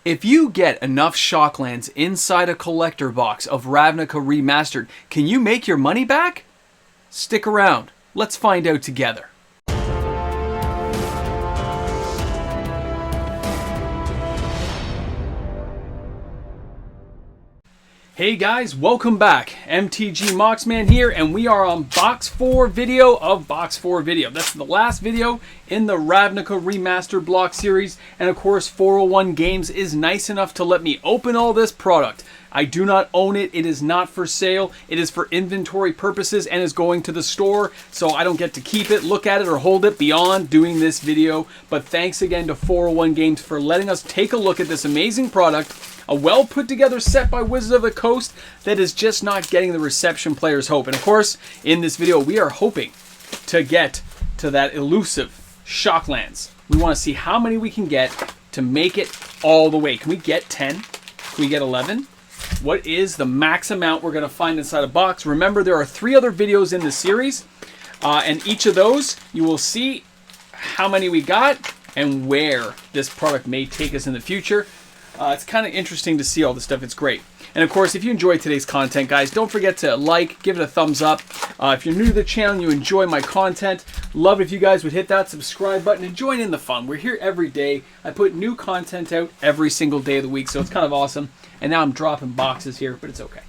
If you get enough Shocklands inside a collector box of Ravnica Remastered, can you make your money back? Stick around. Let's find out together. Hey guys, welcome back. MTG Moxman here, and we are on Box 4 video of Box 4 video. That's the last video in the Ravnica Remastered block series, and of course 401 Games is nice enough to let me open all this product. I do not own it. It is not for sale. It is for inventory purposes and is going to the store, so I don't get to keep it, look at it, or hold it beyond doing this video. But thanks again to 401 Games for letting us take a look at this amazing product. A well put together set by Wizards of the Coast that is just not getting the reception players hope. And of course, in this video, we are hoping to get to that elusive Shocklands. We want to see how many we can get to make it all the way. Can we get 10? Can we get 11? What is the max amount we're going to find inside a box? Remember, there are 3 other videos in the series, and each of those, you will see how many we got and where this product may take us in the future. It's kind of interesting to see all this stuff. It's great. And of course, if you enjoyed today's content, guys, don't forget to like, give it a thumbs up. If you're new to the channel and you enjoy my content, love it if you guys would hit that subscribe button and join in the fun. We're here every day. I put new content out every single day of the week, so it's kind of awesome. And now I'm dropping boxes here, but it's okay.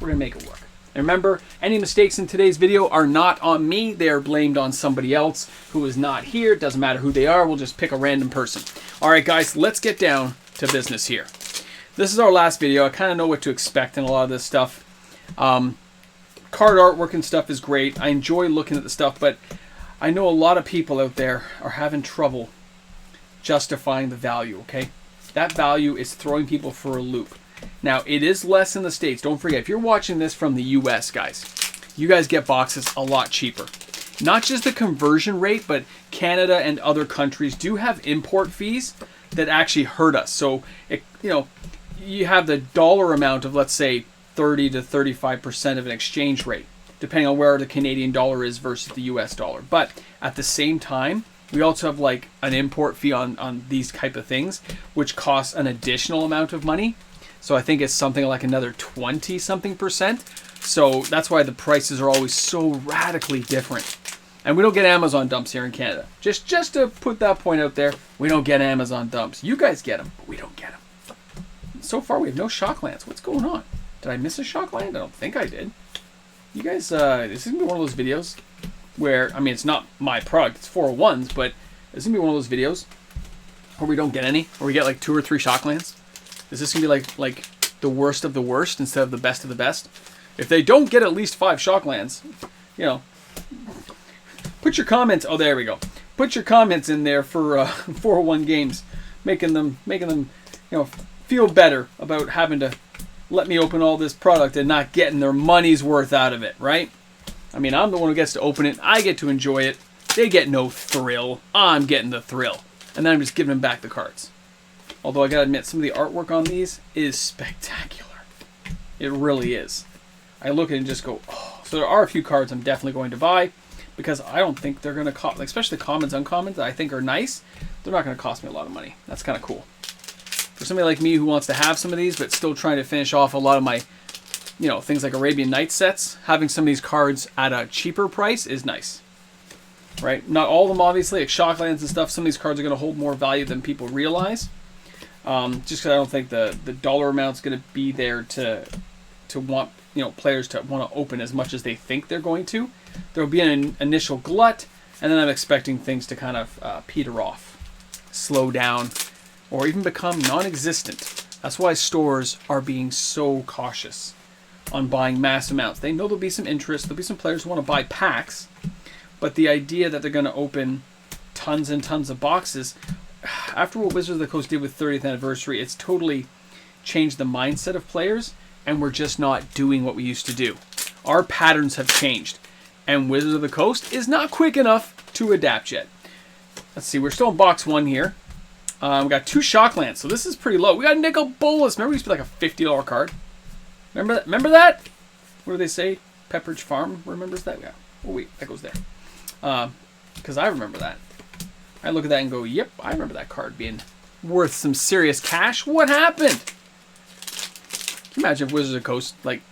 We're going to make it work. And remember, any mistakes in today's video are not on me. They are blamed on somebody else who is not here. It doesn't matter who they are. We'll just pick a random person. All right, guys, let's get down to business here. This is our last video. I kind of know what to expect in a lot of this stuff. Card artwork and stuff is great. I enjoy looking at the stuff, but I know a lot of people out there are having trouble justifying the value, okay? That value is throwing people for a loop. Now, it is less in the States. Don't forget, if you're watching this from the US, guys, you guys get boxes a lot cheaper. Not just the conversion rate, but Canada and other countries do have import fees that actually hurt us. So, you have the dollar amount of, let's say, 30 to 35% of an exchange rate, depending on where the Canadian dollar is versus the US dollar. But at the same time, we also have like an import fee on these type of things, which costs an additional amount of money. So I think it's something like another 20-something%. So that's why the prices are always so radically different. And we don't get Amazon dumps here in Canada. Just to put that point out there, we don't get Amazon dumps. You guys get them, but we don't get them. So far, we have no Shocklands. What's going on? Did I miss a Shockland? I don't think I did. You guys, this is going to be one of those videos where, I mean, it's not my product. It's 401's, but this is going to be one of those videos where we don't get any, or we get like 2 or 3 Shocklands. Is this going to be like the worst of the worst instead of the best of the best? If they don't get at least 5 Shocklands, put your comments. Oh, there we go. Put your comments in there for 401 Games, making them, feel better about having to let me open all this product and not getting their money's worth out of it, right? I mean, I'm the one who gets to open it. I get to enjoy it. They get no thrill. I'm getting the thrill, and then I'm just giving them back the cards. Although I gotta admit, some of the artwork on these is spectacular. It really is. I look at it and just go, oh. So there are a few cards I'm definitely going to buy, because I don't think they're going to cost, especially the commons, uncommons that I think are nice, they're not going to cost me a lot of money. That's kind of cool. For somebody like me who wants to have some of these, but still trying to finish off a lot of my, things like Arabian Nights sets, having some of these cards at a cheaper price is nice. Right? Not all of them, obviously, like Shocklands and stuff. Some of these cards are going to hold more value than people realize. Just because I don't think the dollar amount's going to be there to want, players to want to open as much as they think they're going to. There will be an initial glut, and then I'm expecting things to kind of peter off, slow down, or even become non-existent. That's why stores are being so cautious on buying mass amounts. They know there'll be some interest. There'll be some players who want to buy packs, but the idea that they're going to open tons and tons of boxes, after what Wizards of the Coast did with 30th anniversary, it's totally changed the mindset of players, and we're just not doing what we used to do. Our patterns have changed, and Wizards of the Coast is not quick enough to adapt yet. Let's see, we're still in box 1 here. We got 2 Shocklands, so this is pretty low. We got Nicol Bolas. Remember, we used to be like a $50 card. Remember that? What do they say? Pepperidge Farm remembers that? Yeah. Oh wait, that goes there. Because I remember that. I look at that and go, yep, I remember that card being worth some serious cash. What happened? Can you imagine if Wizards of the Coast, like,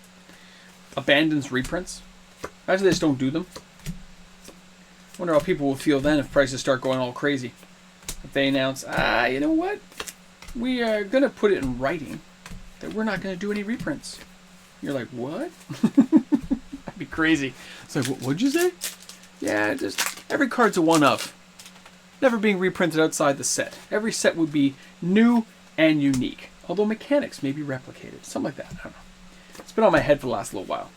abandons reprints? Imagine they just don't do them. Wonder how people will feel then if prices start going all crazy. If they announce, you know what? We are going to put it in writing that we're not going to do any reprints. You're like, what? That'd be crazy. It's like, what'd you say? Yeah, just every card's a one-of. Never being reprinted outside the set. Every set would be new and unique. Although mechanics may be replicated. Something like that. I don't know. It's been on my head for the last little while.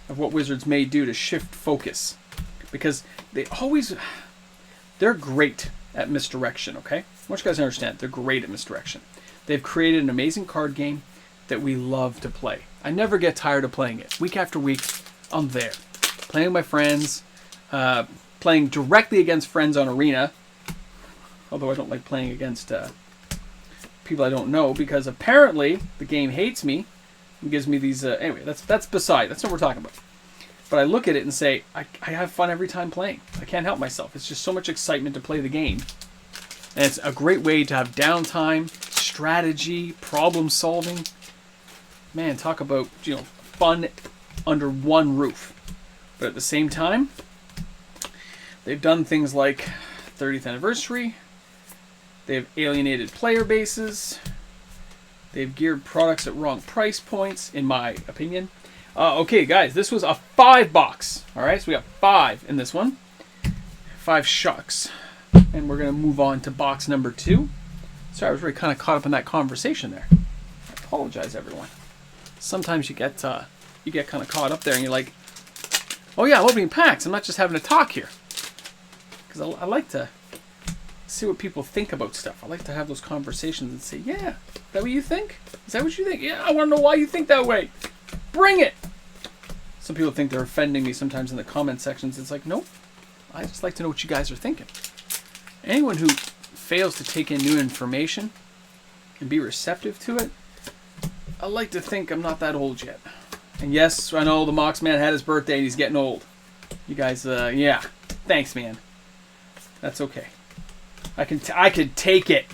Of what Wizards may do to shift focus. Because they're great at misdirection, okay? I want you guys to understand, they're great at misdirection. They've created an amazing card game that we love to play. I never get tired of playing it. Week after week, I'm there. Playing with my friends, playing directly against friends on Arena. Although I don't like playing against people I don't know, because apparently the game hates me and gives me these... anyway, that's beside. That's not what we're talking about. But I look at it and say, I have fun every time playing. I can't help myself. It's just so much excitement to play the game. And it's a great way to have downtime, strategy, problem solving. Man, talk about, fun under one roof. But at the same time, they've done things like 30th anniversary. They've alienated player bases. They've geared products at wrong price points, in my opinion. Okay, guys, this was a 5-box. All right, so we got 5 in this one. 5 shucks. And we're going to move on to box number 2. Sorry, I was really kind of caught up in that conversation there. I apologize, everyone. Sometimes you get kind of caught up there and you're like, oh yeah, I'm opening packs. I'm not just having a talk here. Because I like to see what people think about stuff. I like to have those conversations and say, yeah, is that what you think? Is that what you think? Yeah, I want to know why you think that way. Bring it! Some people think they're offending me sometimes in the comment sections. It's like, nope. I just like to know what you guys are thinking. Anyone who fails to take in new information and be receptive to it, I like to think I'm not that old yet. And yes, I know the Mox Man had his birthday and he's getting old. You guys, yeah. Thanks, man. That's okay. I could take it.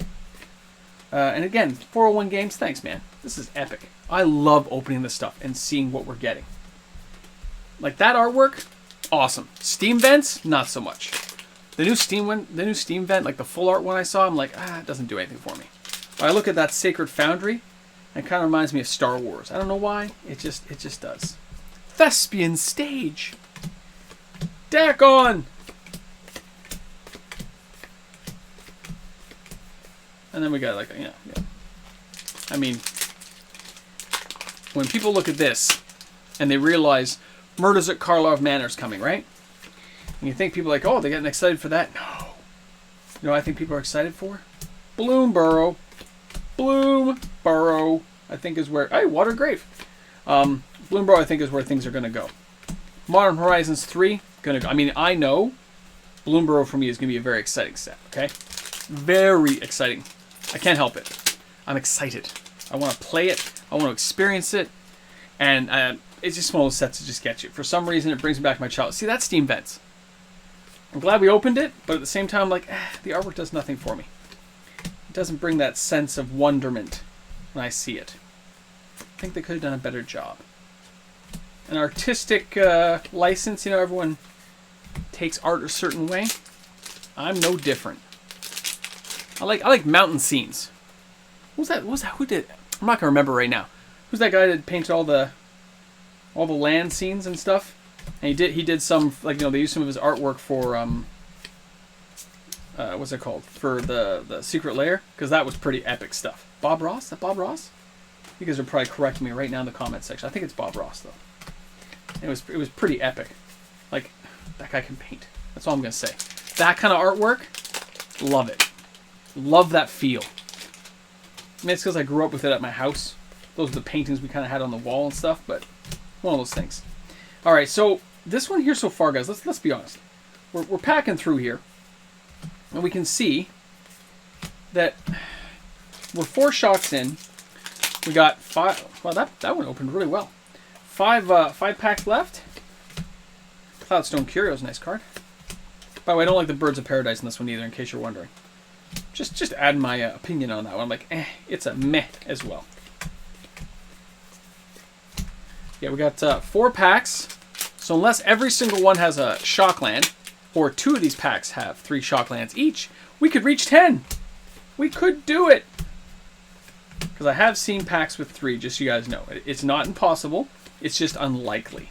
And again, 401 Games, thanks, man. This is epic. I love opening this stuff and seeing what we're getting. Like that artwork, awesome. Steam vents, not so much. The new Steam vent, like the full art one I saw, I'm like, it doesn't do anything for me. But I look at that Sacred Foundry, and it kind of reminds me of Star Wars. I don't know why, it just does. Thespian Stage. Deck on. And then we got like, yeah. I mean, when people look at this and they realize Murders at Karlov Manor is coming, right? And you think people are like, oh, they're getting excited for that? No. You know what I think people are excited for? Bloomborough. Bloomborough, I think is where... Hey, Watergrave. Bloomborough, I think, is where things are going to go. Modern Horizons 3, going to go. I mean, I know Bloomborough for me is going to be a very exciting set, okay? Very exciting. I can't help it. I'm excited. I want to play it. I want to experience it. And it's just one of those sets to just get you. For some reason, it brings me back to my childhood. See, that's Steam Vents. I'm glad we opened it, but at the same time, I'm like, the artwork does nothing for me. It doesn't bring that sense of wonderment when I see it. I think they could have done a better job. An artistic license, you know, everyone takes art a certain way. I'm no different. I like mountain scenes. What was that? Who did? I'm not gonna remember right now. Who's that guy that painted all the land scenes and stuff? And he did some, like, you know, they used some of his artwork for what's it called, for the Secret Lair, because that was pretty epic stuff. Bob Ross? Is that Bob Ross? You guys are probably correcting me right now in the comment section. I think it's Bob Ross though. It was pretty epic. Like, that guy can paint. That's all I'm gonna say. That kind of artwork, love it. Love that feel. I mean, it's because I grew up with it at my house. Those are the paintings we kind of had on the wall and stuff, but one of those things. All right, so this one here so far, guys, let's be honest. We're packing through here, and we can see that we're 4 shots in. We got 5. Well, that one opened really well. 5 packs left. Cloudstone Curio is a nice card. By the way, I don't like the Birds of Paradise in this one either, in case you're wondering. Just add my opinion on that one. I'm like, it's a meh as well. Yeah, we got 4 packs. So unless every single one has a Shockland, or 2 of these packs have 3 Shocklands each, we could reach 10. We could do it. Because I have seen packs with 3, just so you guys know. It's not impossible. It's just unlikely.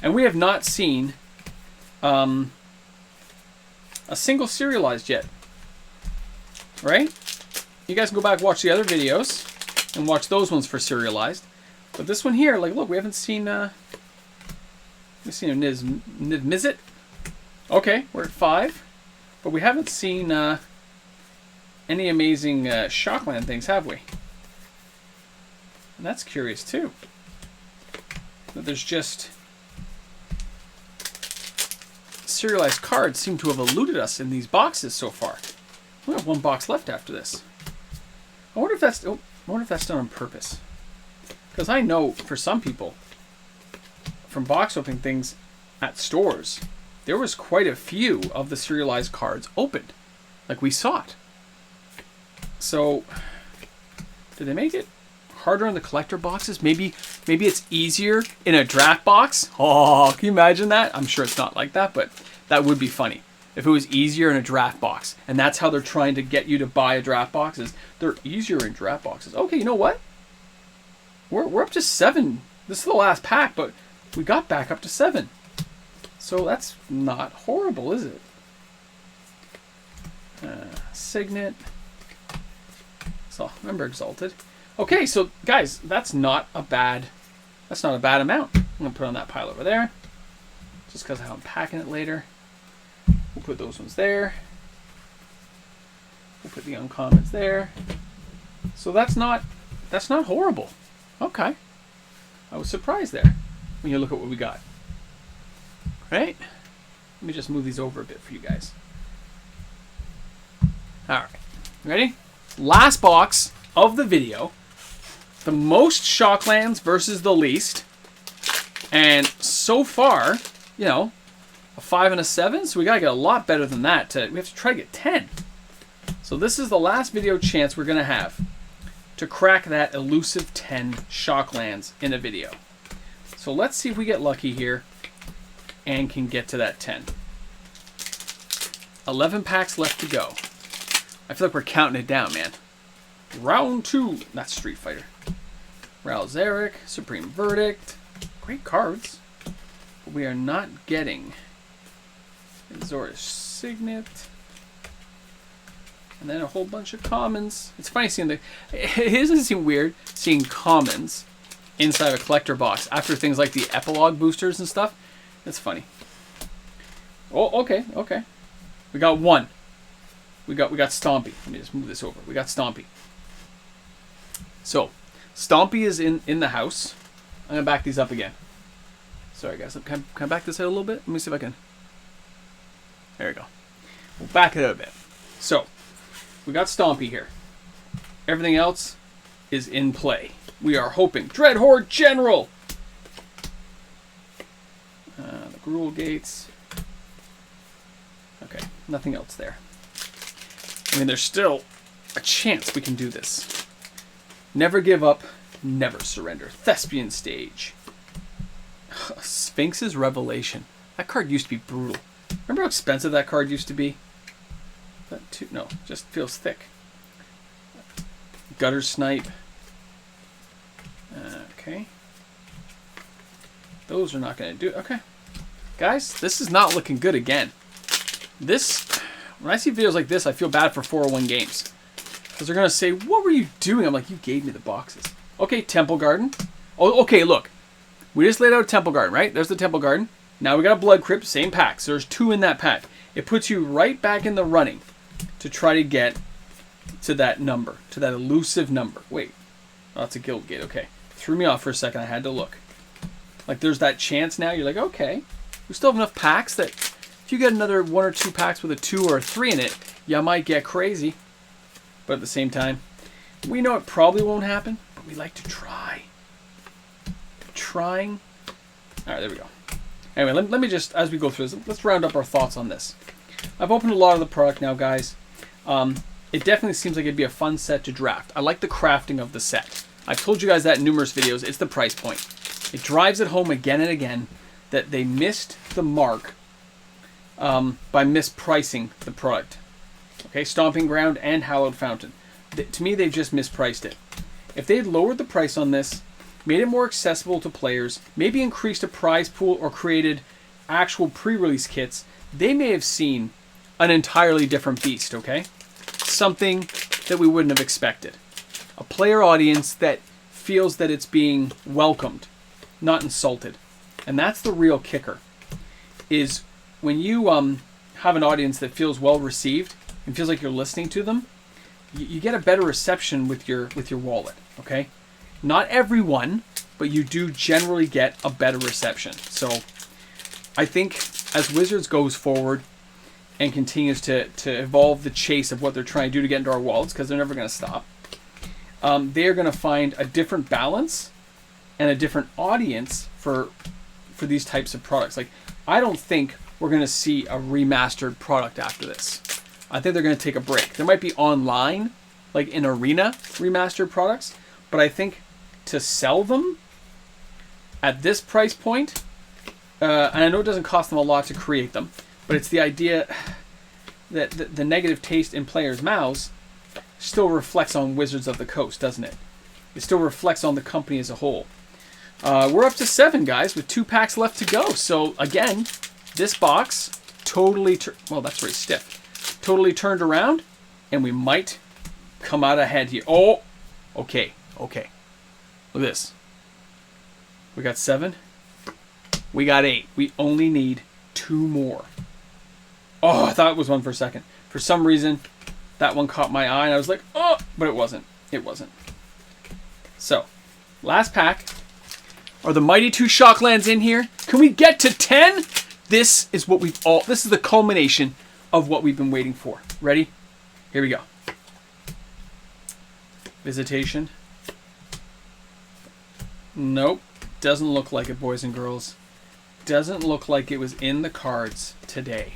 And we have not seen a single serialized yet. Right? You guys can go back and watch the other videos and watch those ones for serialized. But this one here, like, look, we haven't seen we've seen a Niv-Mizzet. Okay, we're at 5. But we haven't seen any amazing Shockland things, have we? And that's curious too. That there's just serialized cards seem to have eluded us in these boxes so far. We have 1 box left after this. I wonder if that's done on purpose. Because I know for some people, from box opening things at stores, there was quite a few of the serialized cards opened. Like we saw it. So, did they make it harder on the collector boxes? Maybe it's easier in a draft box? Oh, can you imagine that? I'm sure it's not like that, but that would be funny. If it was easier in a draft box, and that's how they're trying to get you to buy a draft box, is they're easier in draft boxes. Okay, you know what? We're up to 7. This is the last pack, but we got back up to 7. So that's not horrible, is it? Signet. So remember Exalted. Okay, so guys, that's not a bad amount. I'm gonna put on that pile over there, just because of how I'm packing it later. We'll put those ones there. We'll put the uncommons there. So that's not horrible. Okay. I was surprised there when you look at what we got. Right? Let me just move these over a bit for you guys. Alright. Ready? Last box of the video. The most Shocklands versus the least. And so far, you know, a 5 and a 7, so we gotta get a lot better than that. We have to try to get 10. So this is the last video chance we're gonna have to crack that elusive 10 Shocklands in a video. So let's see if we get lucky here and can get to that 10. 11 packs left to go. I feel like we're counting it down, man. Round 2. That's Street Fighter. Ralzeric, Supreme Verdict. Great cards. But we are not getting Azorius Signet. And then a whole bunch of commons. It's funny seeing it doesn't seem weird seeing commons inside a collector box after things like the epilogue boosters and stuff. It's funny. Oh, okay. We got 1. We got Stompy. Let me just move this over. We got Stompy. So, Stompy is in the house. I'm gonna back these up again. Sorry guys, can I back this out a little bit? Let me see if I can. There we go. We'll back it out a bit. So, we got Stompy here. Everything else is in play. We are hoping. Dreadhorde General! The Gruul Gates. Okay, nothing else there. I mean, there's still a chance we can do this. Never give up, never surrender. Thespian Stage. Sphinx's Revelation. That card used to be brutal. Remember how expensive that card used to be? No, just feels thick. Gutter Snipe. Okay. Those are not going to do it. Okay. Guys, this is not looking good again. When I see videos like this, I feel bad for 401 Games. Because they're going to say, what were you doing? I'm like, you gave me the boxes. Okay, Temple Garden. Oh, okay, look. We just laid out Temple Garden, right? There's the Temple Garden. Now we got a Blood Crypt, same pack. So there's 2 in that pack. It puts you right back in the running to try to get to that number, to that elusive number. Wait. Oh, that's a Guild Gate. Okay. Threw me off for a second. I had to look. Like, there's that chance now. You're like, okay. We still have enough packs that if you get another 1 or 2 packs with a 2 or a 3 in it, you might get crazy. But at the same time, we know it probably won't happen, but we like to try. Trying. All right, there we go. Anyway, let me just, as we go through this, let's round up our thoughts on this. I've opened a lot of the product now, guys. It definitely seems like it'd be a fun set to draft. I like the crafting of the set. I've told you guys that in numerous videos. It's the price point. It drives it home again and again that they missed the mark by mispricing the product. Okay, Stomping Ground and Hallowed Fountain. To me, they've just mispriced it. If they had lowered the price on this, made it more accessible to players, maybe increased a prize pool or created actual pre-release kits, they may have seen an entirely different beast, okay? Something that we wouldn't have expected. A player audience that feels that it's being welcomed, not insulted. And that's the real kicker, is when you have an audience that feels well received and feels like you're listening to them, you get a better reception with your wallet, okay? Not everyone, but you do generally get a better reception. So I think as Wizards goes forward and continues to evolve the chase of what they're trying to do to get into our wallets, because they're never going to stop, they're going to find a different balance and a different audience for these types of products. Like, I don't think we're going to see a remastered product after this. I think they're going to take a break. There might be online, like in Arena, remastered products, but I think to sell them at this price point, and I know it doesn't cost them a lot to create them, but it's the idea that the negative taste in players' mouths still reflects on Wizards of the Coast, doesn't it? It still reflects on the company as a whole. We're up to 7, guys, with 2 packs left to go. So, again, this box totally, well, that's very stiff. Totally turned around, and we might come out ahead here. Oh, okay. Look at this. We got 7. We got 8. We only need 2 more. Oh, I thought it was one for a second. For some reason, that one caught my eye, and I was like, oh, but it wasn't. It wasn't. So, last pack. Are the mighty 2 Shocklands in here? Can we get to 10? This is what this is the culmination of what we've been waiting for. Ready? Here we go. Visitation. Nope. Doesn't look like it, boys and girls. Doesn't look like it was in the cards today.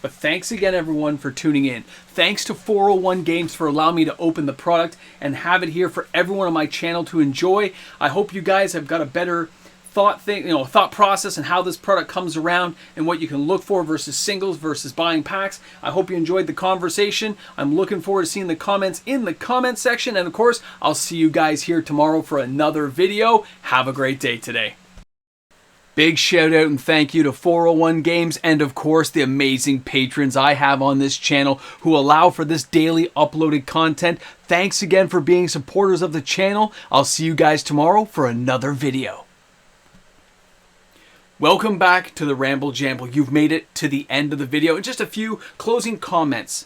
But thanks again, everyone, for tuning in. Thanks to 401 Games for allowing me to open the product and have it here for everyone on my channel to enjoy. I hope you guys have got a better thought process and how this product comes around and what you can look for versus singles versus buying packs. I hope you enjoyed the conversation. I'm looking forward to seeing the comments in the comment section. And of course, I'll see you guys here tomorrow for another video. Have a great day today. Big shout out and thank you to 401 Games and of course the amazing patrons I have on this channel who allow for this daily uploaded content. Thanks again for being supporters of the channel. I'll see you guys tomorrow for another video. Welcome back to the Ramble Jamble. You've made it to the end of the video. And just a few closing comments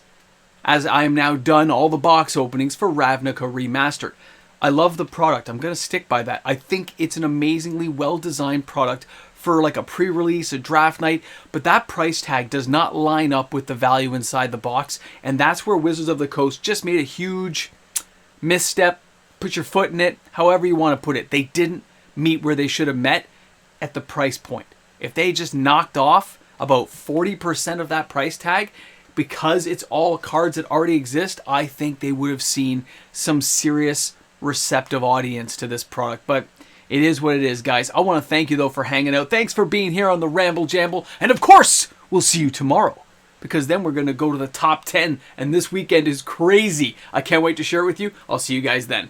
as I am now done all the box openings for Ravnica Remastered. I love the product. I'm going to stick by that. I think it's an amazingly well-designed product for like a pre-release, a draft night, but that price tag does not line up with the value inside the box, and that's where Wizards of the Coast just made a huge misstep. Put your foot in it, however you want to put it. They didn't meet where they should have met at the price point. If they just knocked off about 40% of that price tag, because it's all cards that already exist, I think they would have seen some serious receptive audience to this product. But it is what it is, guys. I want to thank you though for hanging out. Thanks for being here on the Ramble Jamble, and of course we'll see you tomorrow, because then we're going to go to the top 10 and this weekend is crazy. I can't wait to share it with you. I'll see you guys then.